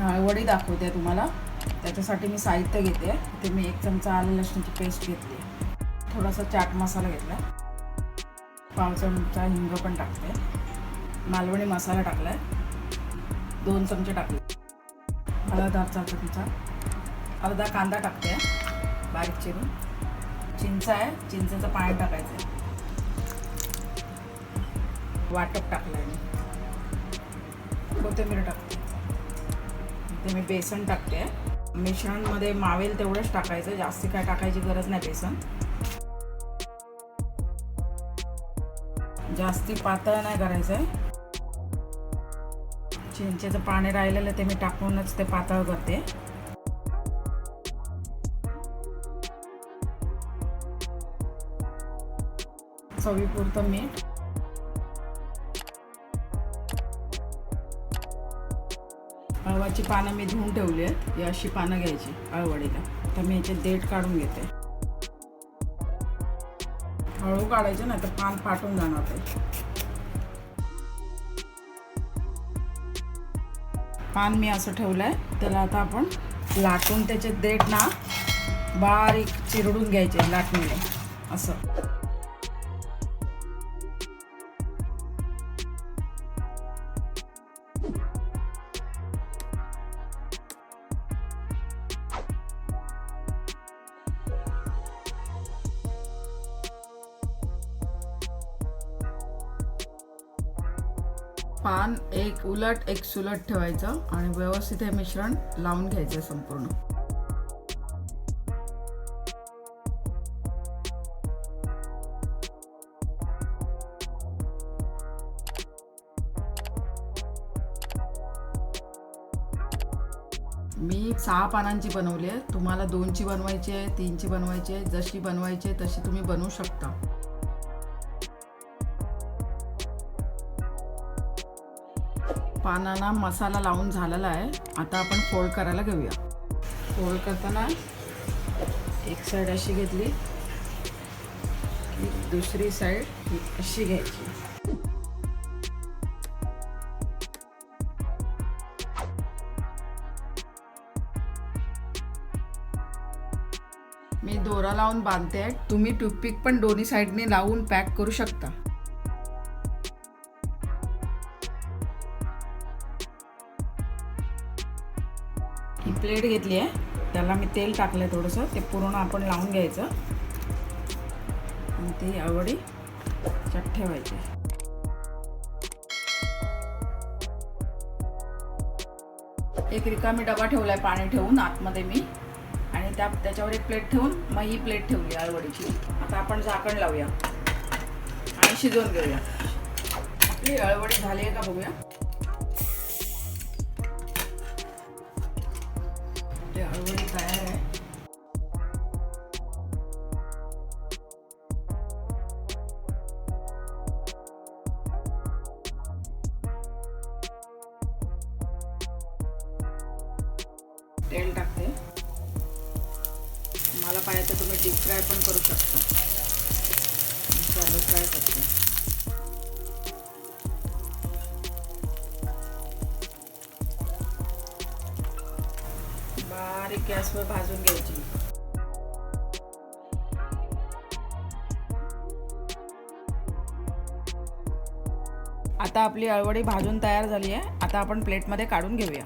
अळूवडी दाखवते तुम्हाला. त्याच्यासाठी मी साहित्य घेते. ते मी 1 चमचा आलं लसणाची पेस्ट घेतली, थोडासा चाट मसाला घेतला, 1/2 चमचा हिंग पण टाकते, मालवणी मसाला टाकला आहे, 2 चमचे टाकले, हळद अर्धा चमचा, अर्धा कांदा टाकते बारीक चिरून, चिंच आहे, चिंचेचं पाणी टाकायचं आहे, वाटप टाकलं आहे मी, कोथिंबीर टाकते, ते मी बेसन टाकते. मिश्रणमध्ये मावेल तेवढंच टाकायचं, जास्ती काय टाकायची गरज नाही. बेसन जास्ती पातळ नाही करायचं आहे. चिंचेचं पाणी राहिलेलं ते मी टाकूनच ते पातळ करते. चवीपुरतं मीठ, अळवाची पानं मी धुवून ठेवली आहेत. ही अशी पानं घ्यायची अळवडीला. तर मी याचे देठ काढून घेते. हळू काढायचे नाही तर पान फाटून जाणार ते. पान मी असं ठेवलंय. त्याला आता आपण लाटून त्याचे देठ ना बारीक चिरडून घ्यायचे लाटणीने असं. पान एक उलट एक सुलट ठेवायचं आणि व्यवस्थित हे मिश्रण लावून घ्यायचं संपूर्ण. मी 6 पानांची बनवली आहे. तुम्हाला 2ची बनवायची आहे, 3ची बनवायची आहे, जशी बनवायची आहे तशी तुम्ही बनवू शकता. पानांना मसाला लावून झालेला आहे. आता आपण फोल्ड करायला घेऊया. फोल्ड करताना एक साईड अशी घेतली की दुसरी साईड अशी घ्यायची. मी दोरा लावून बांधते. तुम्ही टूथपिक पण दोन्ही साईडने लावून पॅक करू शकता. ही प्लेट घेतली आहे, त्याला मी तेल टाकलंय थोडंसं. ते पूर्ण आपण लावून घ्यायचं आणि ती अळवडी त्यात ठेवायची. एक रिकामी डबा ठेवलाय पाणी ठेवून आतमध्ये मी, आणि त्याच्यावर एक प्लेट ठेवून मग ही प्लेट ठेवली अळवडीची. आता आपण झाकण लावूया आणि शिजवून घेऊया. आपली अळवडी झाली आहे का बघूया. अळवडी तयार आहे. तेल टाकते. मला पाहिजे तर तुम्ही डीप फ्राय पण करू शकता. फ्राय करते. बारीक गॅसवर भाजून घ्यायची. आता आपली अळवडी भाजून तयार झाली आहे. आता आपण प्लेटमध्ये काढून घेऊया.